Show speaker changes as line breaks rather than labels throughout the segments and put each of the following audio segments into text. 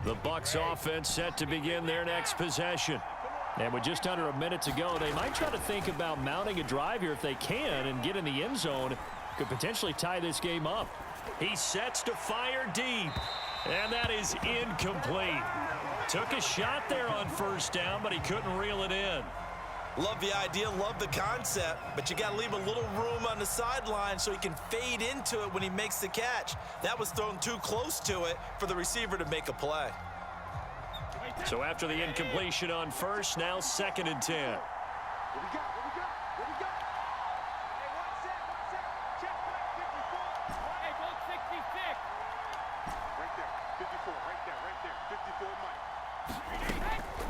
The Bucs offense set to begin their next possession. And with just under a minute to go, they might try to think about mounting a drive here if they can and get in the end zone. Could potentially tie this game up. He sets to fire deep. And that is incomplete. Took a shot there on first down, but he couldn't reel it in.
Love the idea, love the concept, but you got to leave a little room on the sideline so he can fade into it when he makes the catch. That was thrown too close to it for the receiver to make a play.
So after the incompletion on first, now 2nd and 10.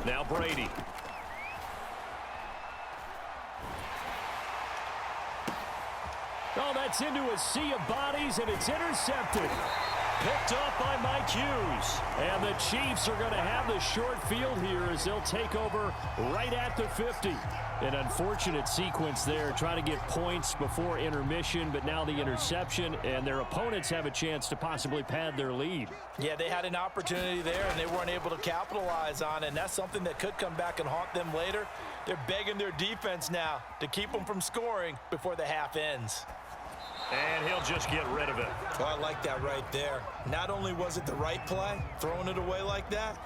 Now Brady. Oh, that's into a sea of bodies, and it's intercepted. Picked off by Mike Hughes. And the Chiefs are going to have the short field here as they'll take over right at the 50. An unfortunate sequence there, trying to get points before intermission, but now the interception, and their opponents have a chance to possibly pad their lead.
Yeah, they had an opportunity there, and they weren't able to capitalize on it, and that's something that could come back and haunt them later. They're begging their defense now to keep them from scoring before the half ends.
And he'll just get rid of it.
Oh, I like that right there. Not only was it the right play, throwing it away like that,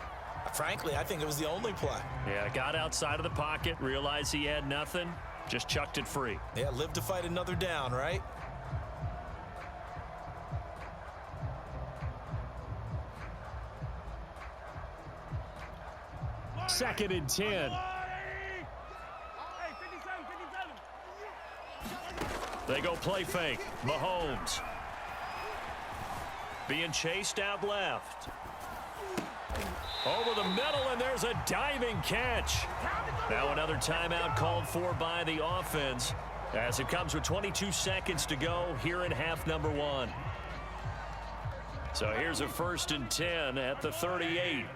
frankly, I think it was the only play.
Yeah, got outside of the pocket, realized he had nothing, just chucked it free.
Yeah, live to fight another down, right?
Second and 10. They go play fake. Mahomes. Being chased out left. Over the middle, and there's a diving catch. Now another timeout called for by the offense as it comes with 22 seconds to go here in half number 1. So here's a 1st and 10 at the 38.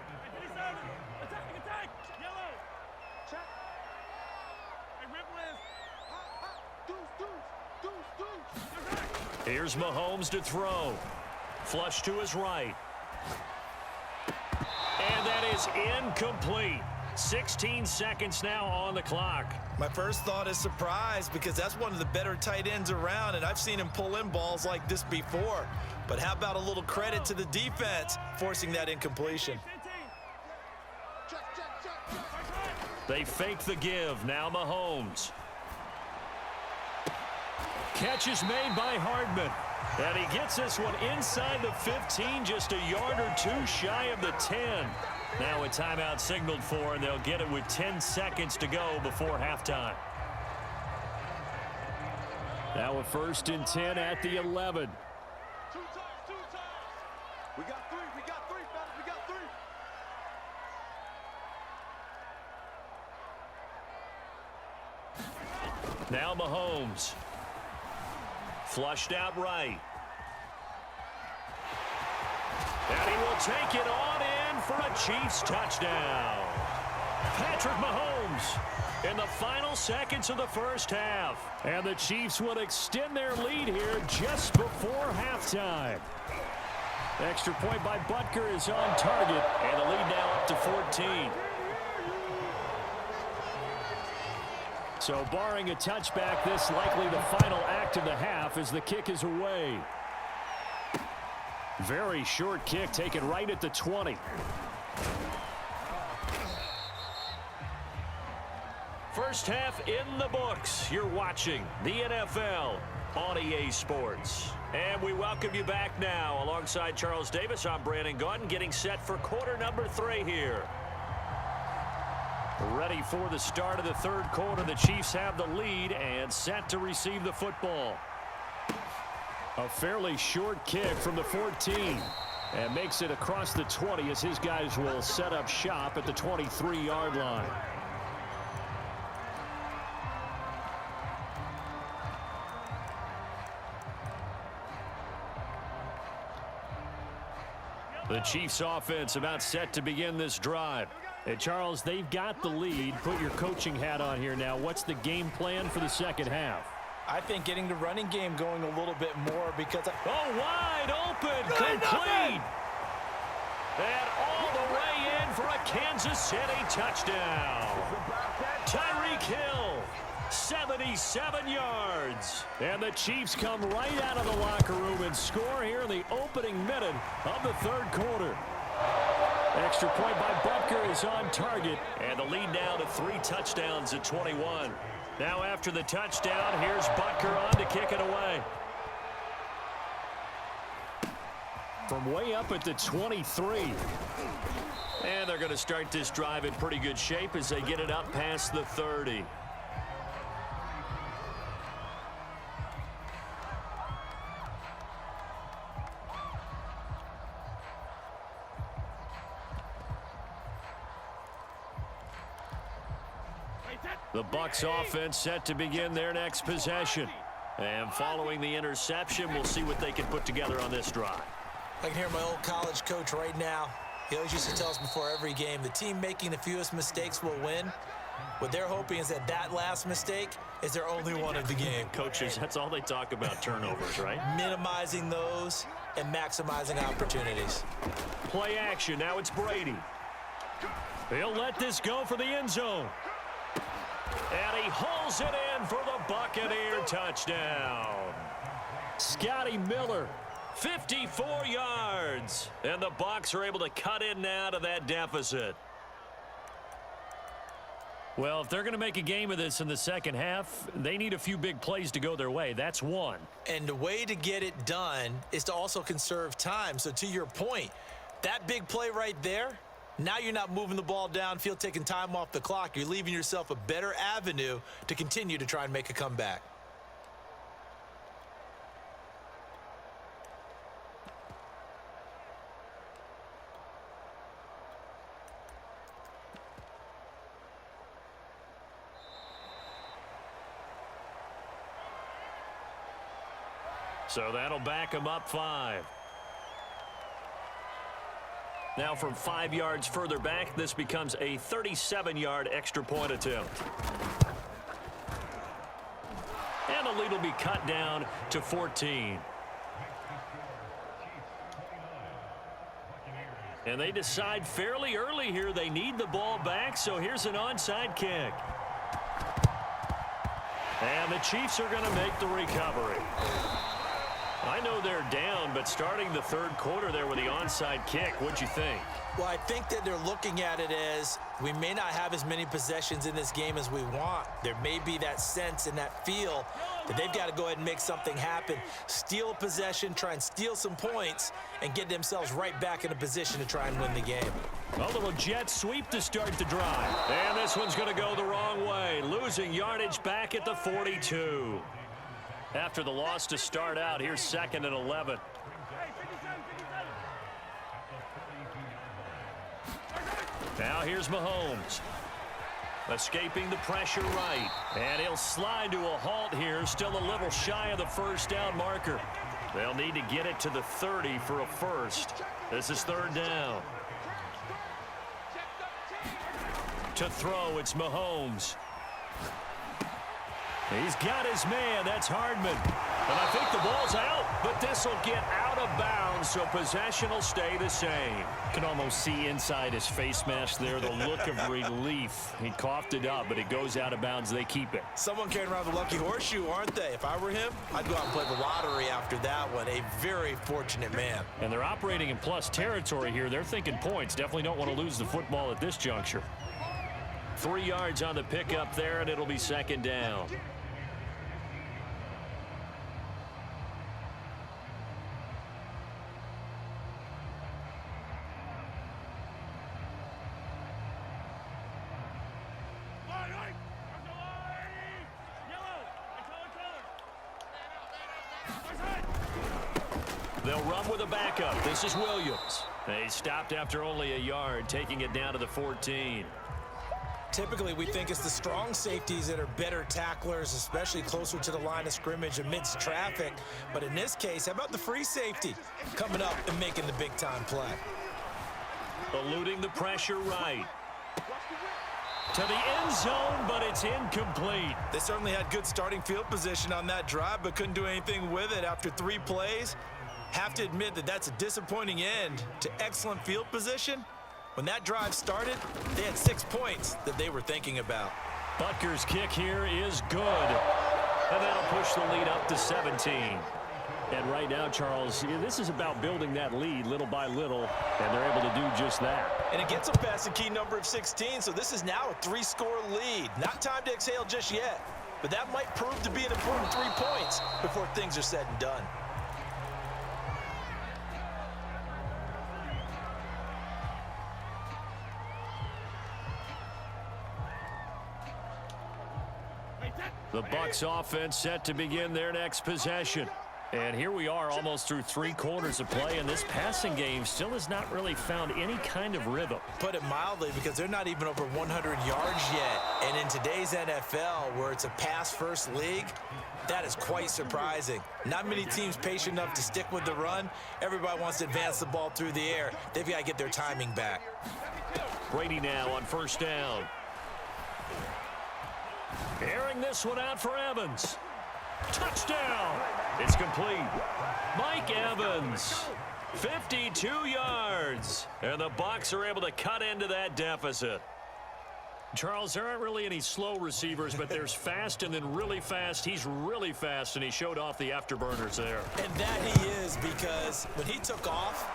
Here's Mahomes to throw. Flush to his right. And that is incomplete. 16 seconds now on the clock.
My first thought is surprise because that's one of the better tight ends around, and I've seen him pull in balls like this before. But how about a little credit to the defense forcing that incompletion?
They fake the give. Now Mahomes. Catch is made by Hardman. And he gets this one inside the 15, just a yard or two shy of the 10. Now a timeout signaled for, and they'll get it with 10 seconds to go before halftime. Now a 1st and 10 at the 11.
Two times. We got three, fellas, we got three.
Now Mahomes. Flushed out right. And he will take it on in for a Chiefs touchdown. Patrick Mahomes in the final seconds of the first half. And the Chiefs will extend their lead here just before halftime. Extra point by Butker is on target, and the lead now up to 14. So barring a touchback, this likely the final act of the half as the kick is away. Very short kick taken right at the 20. First half in the books. You're watching the NFL on EA Sports. And we welcome you back now. Alongside Charles Davis, I'm Brandon Gaudin, getting set for quarter number 3 here. Ready for the start of the third quarter. The Chiefs have the lead and set to receive the football. A fairly short kick from the 14 and makes it across the 20 as his guys will set up shop at the 23-yard line. The Chiefs offense about set to begin this drive. Hey, Charles, they've got the lead. Put your coaching hat on here now. What's the game plan for the second half?
I think getting the running game going a little bit more because...
wide open, complete. And all the way in for a Kansas City touchdown. Tyreek Hill, 77 yards. And the Chiefs come right out of the locker room and score here in the opening minute of the third quarter. Extra point by Butker is on target. And the lead now to 3 touchdowns at 21. Now after the touchdown, here's Butker on to kick it away. From way up at the 23. And they're going to start this drive in pretty good shape as they get it up past the 30. The Bucs offense set to begin their next possession. And following the interception, we'll see what they can put together on this drive.
I can hear my old college coach right now. He always used to tell us before every game, the team making the fewest mistakes will win. What they're hoping is that that last mistake is their only one of the game.
Coaches, that's all they talk about, turnovers, right?
Minimizing those and maximizing opportunities.
Play action. Now it's Brady. He'll let this go for the end zone. And he hauls it in for the Buccaneer touchdown. Scotty Miller, 54 yards. And the Bucs are able to cut in now to that deficit. Well, if they're going to make a game of this in the second half, they need a few big plays to go their way. That's one.
And the way to get it done is to also conserve time. So to your point, that big play right there, now you're not moving the ball downfield, taking time off the clock. You're leaving yourself a better avenue to continue to try and make a comeback.
So that'll back him up 5. Now from 5 yards further back, this becomes a 37-yard extra point attempt. And the lead will be cut down to 14. And they decide fairly early here they need the ball back, so here's an onside kick. And the Chiefs are going to make the recovery. I know they're down, but starting the third quarter there with the onside kick, what'd you think?
Well, I think that they're looking at it as we may not have as many possessions in this game as we want. There may be that sense and that feel that they've got to go ahead and make something happen. Steal a possession, try and steal some points, and get themselves right back in a position to try and win the game.
A little jet sweep to start the drive. And this one's going to go the wrong way, losing yardage back at the 42. After the loss to start out, here's 2nd and 11. Now here's Mahomes. Escaping the pressure right. And he'll slide to a halt here. Still a little shy of the first down marker. They'll need to get it to the 30 for a first. This is 3rd down. To throw, it's Mahomes. He's got his man. That's Hardman. And I think the ball's out, but this will get out of bounds, so possession will stay the same. You can almost see inside his face mask there the look of relief. He coughed it up, but it goes out of bounds. They keep it.
Someone carrying around the lucky horseshoe, aren't they? If I were him, I'd go out and play the lottery after that one. A very fortunate man. And
they're operating in plus territory here. They're thinking points. Definitely don't want to lose the football at this juncture. 3 yards on the pickup there, and it'll be 2nd down. They'll run with a backup. This is Williams. He stopped after only a yard, taking it down to the 14.
Typically, we think it's the strong safeties that are better tacklers, especially closer to the line of scrimmage amidst traffic. But in this case, how about the free safety coming up and making the big-time play?
Eluding the pressure right. To the end zone, but it's incomplete.
They certainly had good starting field position on that drive, but couldn't do anything with it after 3 plays. Have to admit that that's a disappointing end to excellent field position. When that drive started, they had 6 points that they were thinking about.
Butker's kick here is good. And that'll push the lead up to 17. And right now, Charles, this is about building that lead little by little, and they're able to do just that.
And it gets them past the key number of 16, so this is now a 3-score lead. Not time to exhale just yet, but that might prove to be an important 3 points before things are said and done.
The Bucs offense set to begin their next possession. And here we are almost through 3 quarters of play, and this passing game still has not really found any kind of rhythm.
Put it mildly, because they're not even over 100 yards yet. And in today's NFL, where it's a pass-first league, that is quite surprising. Not many teams patient enough to stick with the run. Everybody wants to advance the ball through the air. They've got to get their timing back.
Brady now on first down. Airing this one out for Evans. Touchdown! It's complete. Mike Evans, 52 yards. And the Bucs are able to cut into that deficit. Charles, there aren't really any slow receivers, but there's fast and then really fast. He's really fast, and he showed off the afterburners there.
And that he is, because when he took off,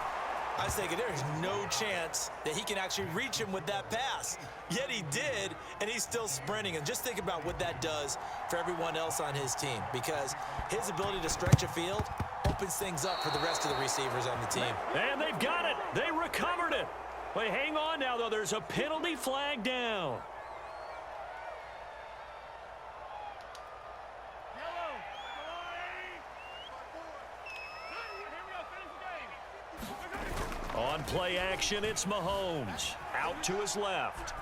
I was thinking there is no chance that he can actually reach him with that pass. Yet he did, and he's still sprinting. And just think about what that does for everyone else on his team, because his ability to stretch a field opens things up for the rest of the receivers on the team.
And they've got it. They recovered it. Wait, hang on now, though. There's a penalty flag down. On play action, it's Mahomes. Out to his left.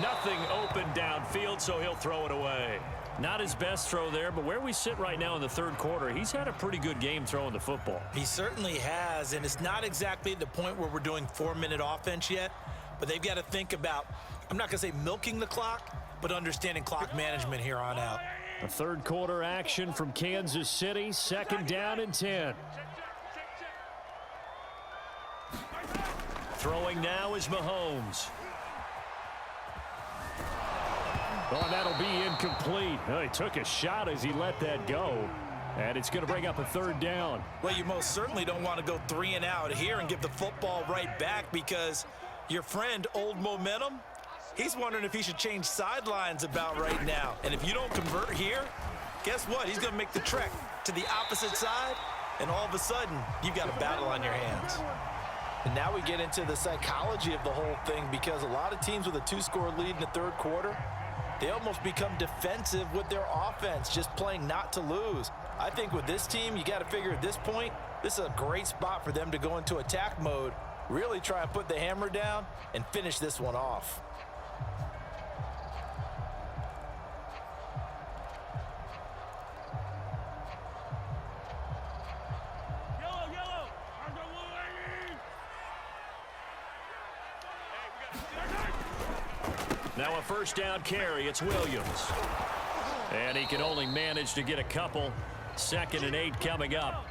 Nothing open downfield, so he'll throw it away. Not his best throw there, but where we sit right now in the third quarter, he's had a pretty good game throwing the football.
He certainly has, and it's not exactly the point where we're doing 4-minute offense yet, but they've got to think about, I'm not going to say milking the clock, but understanding clock management here on out.
A third quarter action from Kansas City, 2nd down and 10. Throwing now is Mahomes. Oh, that'll be incomplete. Oh, he took a shot as he let that go. And it's going to bring up a 3rd down.
Well, you most certainly don't want to go 3 and out here and give the football right back, because your friend, Old Momentum, he's wondering if he should change sidelines about right now. And if you don't convert here, guess what? He's going to make the trek to the opposite side, and all of a sudden, you've got a battle on your hands.
And now we get into the psychology of the whole thing, because a lot of teams with a 2-score lead in the third quarter, they almost become defensive with their offense, just playing not to lose. I think with this team, you got to figure at this point, this is a great spot for them to go into attack mode, really try and put the hammer down and finish this one off.
Now a 1st down carry, it's Williams. And he can only manage to get a couple. 2nd and 8 coming up.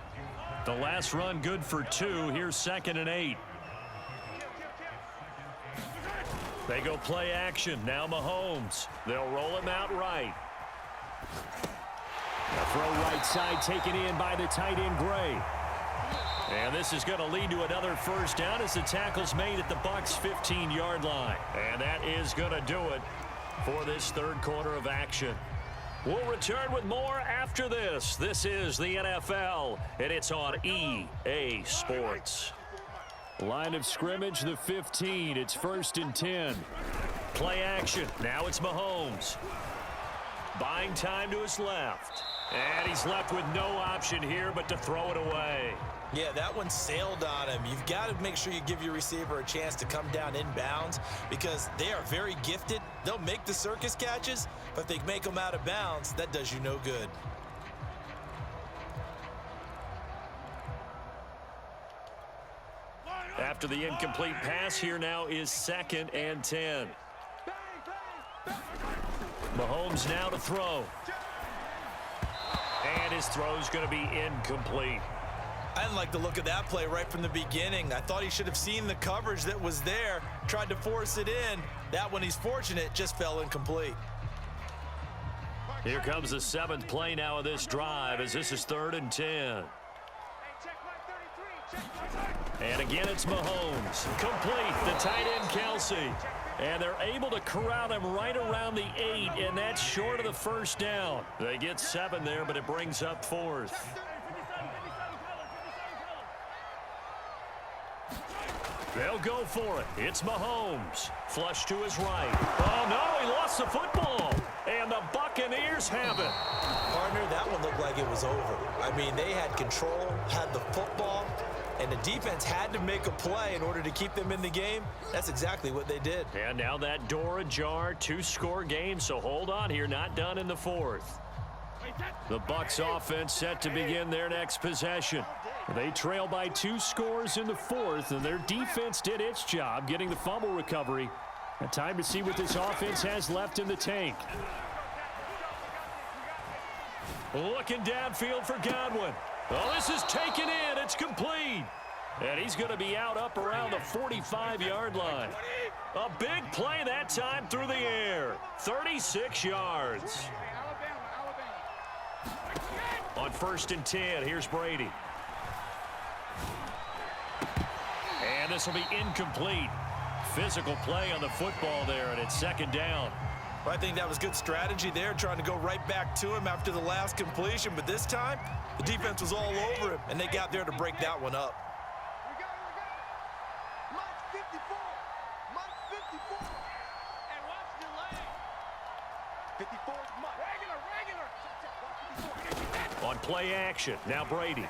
The last run good for 2. Here's 2nd and 8. They go play action. Now Mahomes. They'll roll him out right. A throw right side taken in by the tight end Gray. And this is going to lead to another 1st down as the tackle's made at the Bucs' 15-yard line. And that is going to do it for this third quarter of action. We'll return with more after this. This is the NFL, and it's on EA Sports. Line of scrimmage, the 15. It's 1st and 10. Play action. Now it's Mahomes. Buying time to his left. And he's left with no option here but to throw it away.
Yeah, that one sailed on him. You've got to make sure you give your receiver a chance to come down inbounds, because they are very gifted. They'll make the circus catches, but if they make them out of bounds, that does you no good.
After the incomplete pass, here now is 2nd and 10. Mahomes now to throw. And his throw's going to be incomplete.
I didn't like the look of that play right from the beginning. I thought he should have seen the coverage that was there, tried to force it in. That one, he's fortunate, just fell incomplete.
Here comes the 7th play now of this drive as this is 3rd and 10. And again, it's Mahomes. Complete, the tight end, Kelsey. And they're able to corral him right around the 8, and that's short of the first down. They get 7 there, but it brings up 4th. They'll go for it. It's Mahomes. Flush to his right. Oh, no, he lost the football. And the Buccaneers have it.
Partner, that one looked like it was over. I mean, they had control, had the football, and the defense had to make a play in order to keep them in the game. That's exactly what they did.
And now that door ajar, 2-score game, so hold on here, not done in the 4th. The Bucs offense set to begin their next possession. They trail by 2 scores in the 4th, and their defense did its job getting the fumble recovery. And time to see what this offense has left in the tank. Looking downfield for Godwin. Oh, this is taken in. It's complete. And he's going to be out up around the 45-yard line. A big play that time through the air. 36 yards. On 1st and 10, here's Brady. And this will be incomplete. Physical play on the football there, and it's 2nd down.
I think that was good strategy there, trying to go right back to him after the last completion. But this time, the defense was all over him, and they got there to break that one up.
We got it. Mike 54. Mike 54. And watch the leg. 54 is Mike. Regular.
On play action, now Brady.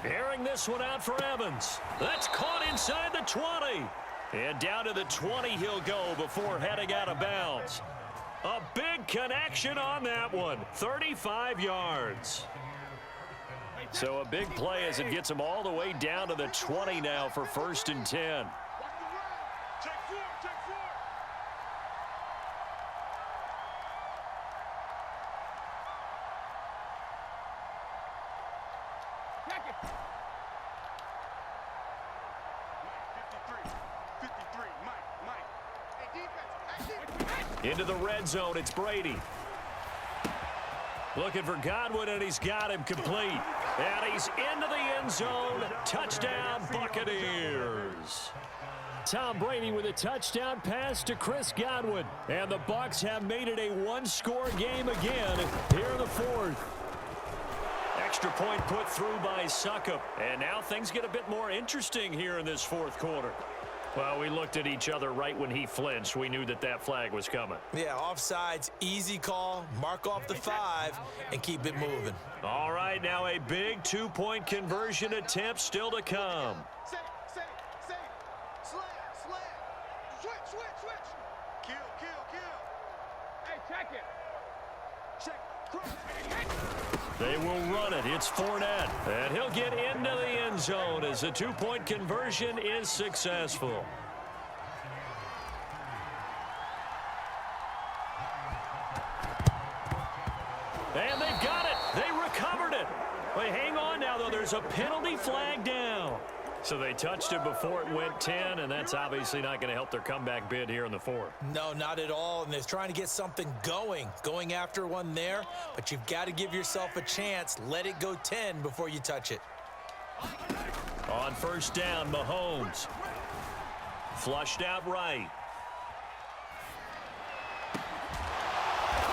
Airing this one out for Evans. That's caught inside the 20. And down to the 20 he'll go before heading out of bounds. A big connection on that one. 35 yards. So a big play as it gets him all the way down to the 20 now for 1st and 10.
Take 4. Take 4. Check it. 53. Mike. Hey, defense.
Into the red zone, it's Brady. Looking for Godwin, and he's got him complete. And he's into the end zone. Touchdown, Buccaneers. Tom Brady with a touchdown pass to Chris Godwin. And the Bucs have made it a 1-score game again here in the 4th. Extra point put through by Succop. And now things get a bit more interesting here in this 4th quarter. Well, we looked at each other right when he flinched. We knew that that flag was coming.
Yeah, offsides, easy call, mark off the 5, and keep it moving.
All right, now a big 2-point conversion attempt still to come.
Say. Slam. Switch. Kill. Hey, check it.
They will run it. It's Fournette. And he'll get into the end zone as the 2-point conversion is successful. And they've got it. They recovered it. But hang on now, though. There's a penalty flag down. So they touched it before it went 10, and that's obviously not going to help their comeback bid here in the 4th.
No, not at all. And they're trying to get something going after one there. But you've got to give yourself a chance. Let it go 10 before you touch it.
On 1st down, Mahomes. Flushed out right.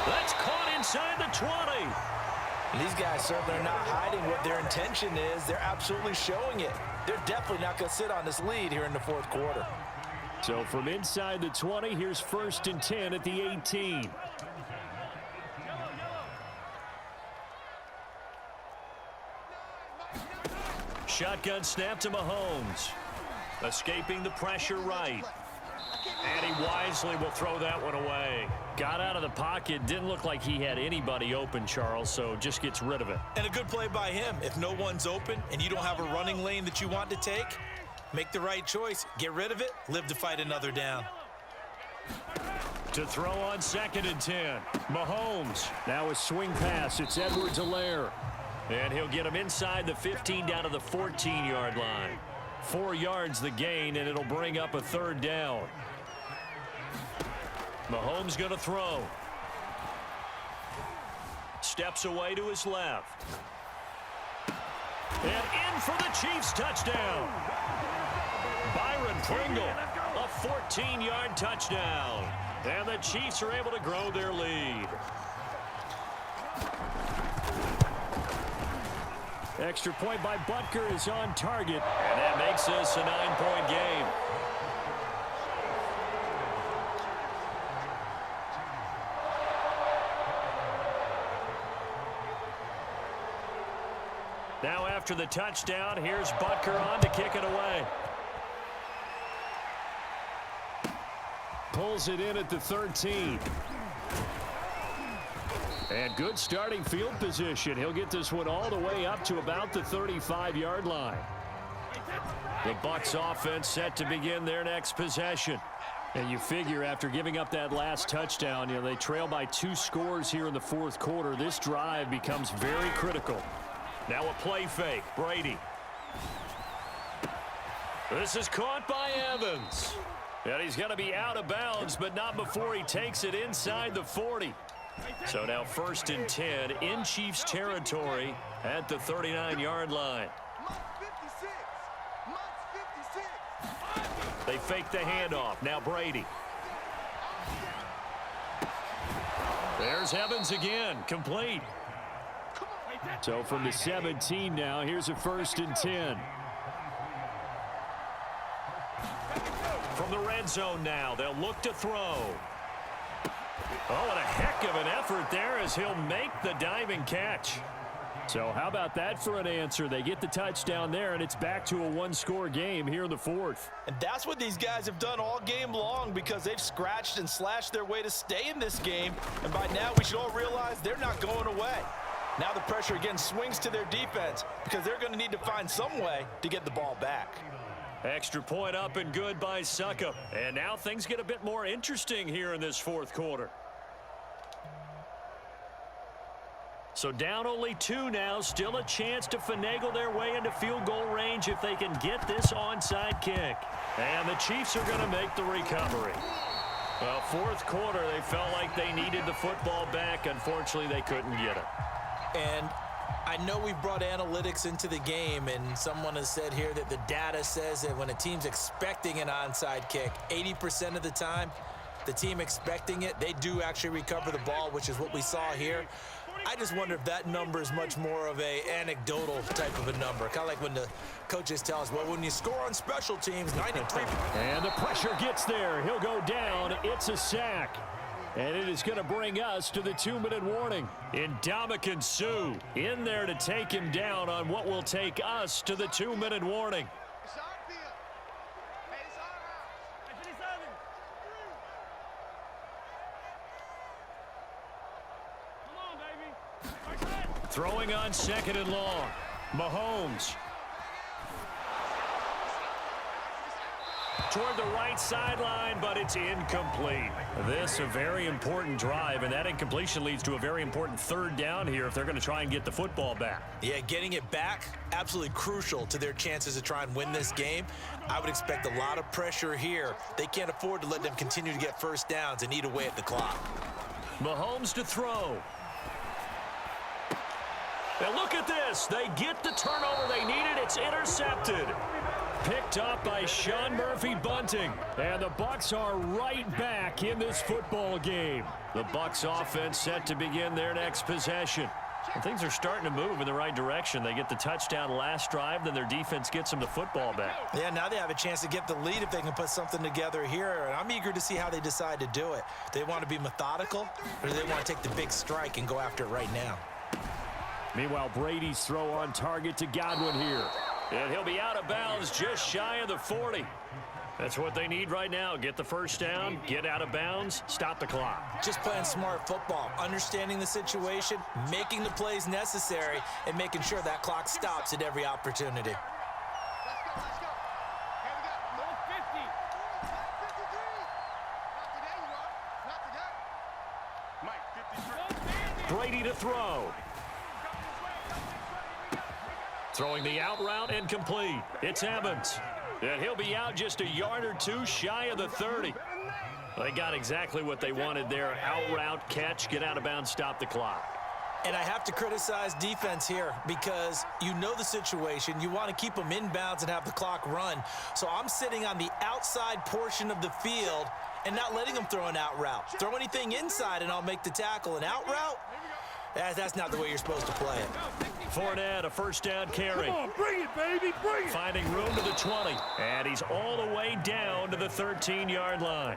That's caught inside the 20.
These guys certainly are not hiding what their intention is. They're absolutely showing it. They're definitely not going to sit on this lead here in the 4th quarter.
So from inside the 20, here's 1st and 10 at the 18. Shotgun snap to Mahomes. Escaping the pressure right. And he wisely will throw that one away. Got out of the pocket. Didn't look like he had anybody open, Charles, so just gets rid of it.
And a good play by him. If no one's open and you don't have a running lane that you want to take, make the right choice. Get rid of it. Live to fight another down.
To throw on 2nd and 10. Mahomes. Now a swing pass. It's Edwards-Helaire. And he'll get him inside the 15 down to the 14-yard line. 4 yards the gain, and it'll bring up a 3rd down. Mahomes going to throw. Steps away to his left. And in for the Chiefs touchdown. Byron Pringle, a 14-yard touchdown. And the Chiefs are able to grow their lead. Extra point by Butker is on target. And that makes this a 9-point game. Now after the touchdown, here's Butker on to kick it away. Pulls it in at the 13. And good starting field position. He'll get this one all the way up to about the 35-yard line. The Bucs offense set to begin their next possession. And you figure after giving up that last touchdown, they trail by 2 scores here in the 4th quarter. This drive becomes very critical. Now a play fake. Brady. This is caught by Evans. And he's going to be out of bounds, but not before he takes it inside the 40. So now 1st and 10 in Chiefs territory at the 39-yard line. They fake the handoff. Now Brady. There's Evans again. Complete. So from the 17 now, here's a 1st and 10. From the red zone now, they'll look to throw. Oh, and a heck of an effort there as he'll make the diving catch. So how about that for an answer? They get the touchdown there, and it's back to a 1-score game here in the 4th.
And that's what these guys have done all game long because they've scratched and slashed their way to stay in this game. And by now, we should all realize they're not going away. Now the pressure again swings to their defense because they're going to need to find some way to get the ball back.
Extra point up and good by Succop. And now things get a bit more interesting here in this 4th quarter. So down only 2 now, still a chance to finagle their way into field goal range if they can get this onside kick. And the Chiefs are going to make the recovery. Well, 4th quarter, they felt like they needed the football back. Unfortunately, they couldn't get it.
And I know we've brought analytics into the game, and someone has said here that the data says that when a team's expecting an onside kick, 80% of the time, the team expecting it, they do actually recover the ball, which is what we saw here. I just wonder if that number is much more of a anecdotal type of a number. Kind of like when the coaches tell us, well, when you score on special teams, 93.
And the pressure gets there. He'll go down. It's a sack. And it is going to bring us to the 2-minute warning. Ndamukong Suh in there to take him down on what will take us to the 2-minute warning. Throwing on 2nd and long. Mahomes. Toward the right sideline, but it's incomplete. This a very important drive, and that incompletion leads to a very important 3rd down here if they're going to try and get the football back.
Yeah, getting it back, absolutely crucial to their chances to try and win this game. I would expect a lot of pressure here. They can't afford to let them continue to get 1st downs and eat away at the clock.
Mahomes to throw. And look at this. They get the turnover they needed. It's intercepted. Picked up by Sean Murphy Bunting. And the Bucs are right back in this football game. The Bucs offense set to begin their next possession. And things are starting to move in the right direction. They get the touchdown last drive, then their defense gets them the football back.
Yeah, now they have a chance to get the lead if they can put something together here. And I'm eager to see how they decide to do it. Do they want to be methodical, or do they want to take the big strike and go after it right now?
Meanwhile, Brady's throw on target to Godwin here. And he'll be out of bounds just shy of the 40. That's what they need right now. Get the 1st down, get out of bounds, stop the clock.
Just playing smart football, understanding the situation, making the plays necessary, and making sure that clock stops at every opportunity.
Let's go. Here we go. No 50. 53. Not today, you are. Not
Brady to throw. Throwing the out route and complete. It's Evans. And he'll be out just a yard or two shy of the 30. They got exactly what they wanted there. Out route, catch, get out of bounds, stop the clock.
And I have to criticize defense here because you know the situation. You want to keep them inbounds and have the clock run. So I'm sitting on the outside portion of the field and not letting them throw an out route. Throw anything inside and I'll make the tackle. An out route? That's not the way you're supposed to play it.
Fournette, a first down carry.
Come on, bring it, baby, bring it.
Finding room to the 20. And he's all the way down to the 13-yard line.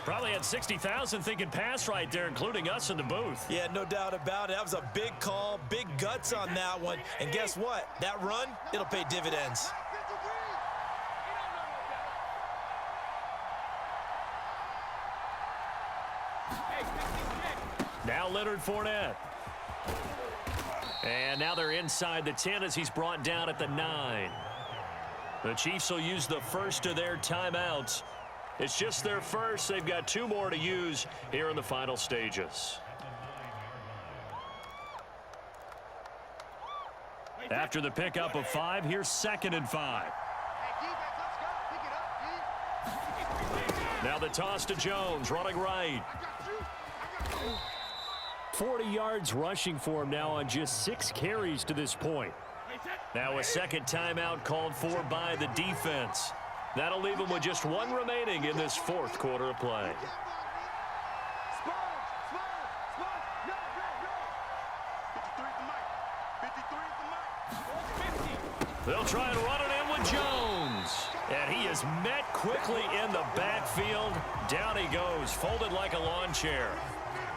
Probably had 60,000 thinking pass right there, including us in the booth.
Yeah, no doubt about it. That was a big call, big guts on that one. And guess what? That run, it'll pay dividends.
Now Leonard Fournette. And now they're inside the 10 as he's brought down at the 9. The Chiefs will use the first of their timeouts. It's just their first. They've got 2 more to use here in the final stages. After the pickup of 5, here's 2nd and 5. Now the toss to Jones, running right. 40 yards rushing for him now on just 6 carries to this point. Now a second timeout called for by the defense. That'll leave him with just 1 remaining in this 4th quarter of play. They'll try and run it in with Jones. And he is met quickly in the backfield. Down he goes, folded like a lawn chair.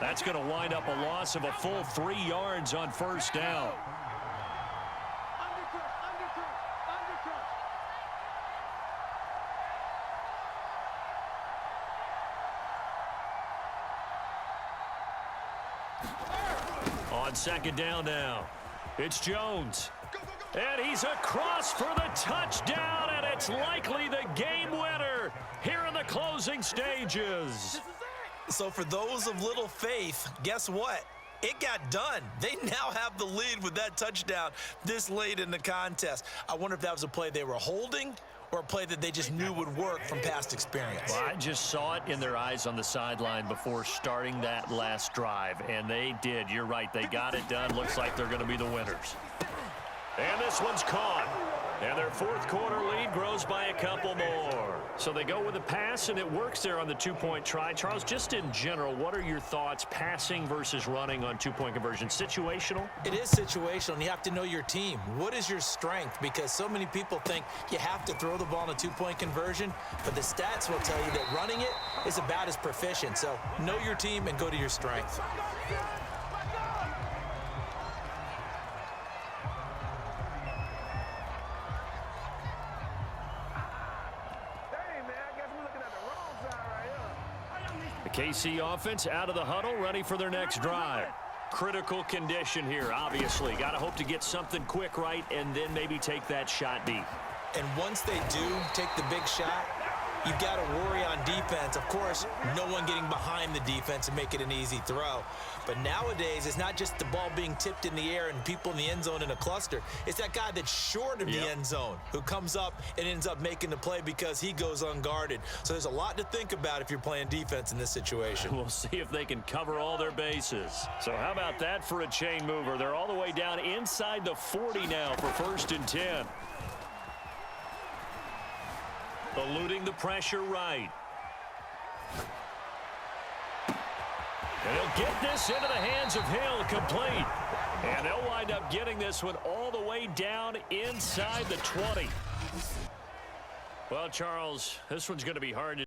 That's going to wind up a loss of a full 3 yards on first down. On second down now, it's Jones. And he's across for the touchdown, and it's likely the game winner here in the closing stages.
So for those of little faith, guess what? It got done. They now have the lead with that touchdown this late in the contest. I wonder if that was a play they were holding or a play that they just knew would work from past experience.
Well, I just saw it in their eyes on the sideline before starting that last drive, and they did. You're right. They got it done. Looks like they're going to be the winners. And this one's caught. And their 4th quarter lead grows by a couple more. So they go with a pass, and it works there on the 2-point try. Charles, just in general, what are your thoughts passing versus running on 2-point conversion? Situational?
It is situational, and you have to know your team. What is your strength? Because so many people think you have to throw the ball in a 2-point conversion, but the stats will tell you that running it is about as proficient. So know your team and go to your strength.
The KC offense out of the huddle, ready for their next drive. Critical condition here, obviously. Got to hope to get something quick right and then maybe take that shot deep.
And once they do take the big shot, you've got to worry on defense. Of course, no one getting behind the defense and make it an easy throw. But nowadays, it's not just the ball being tipped in the air and people in the end zone in a cluster. It's that guy that's short of the end zone who comes up and ends up making the play because he goes unguarded. So there's a lot to think about if you're playing defense in this situation.
We'll see if they can cover all their bases. So how about that for a chain mover? They're all the way down inside the 40 now for 1st and 10. Eluding the pressure right. And he'll get this into the hands of Hill, complete. And they'll wind up getting this one all the way down inside the 20. Well, Charles, this one's going to be hard to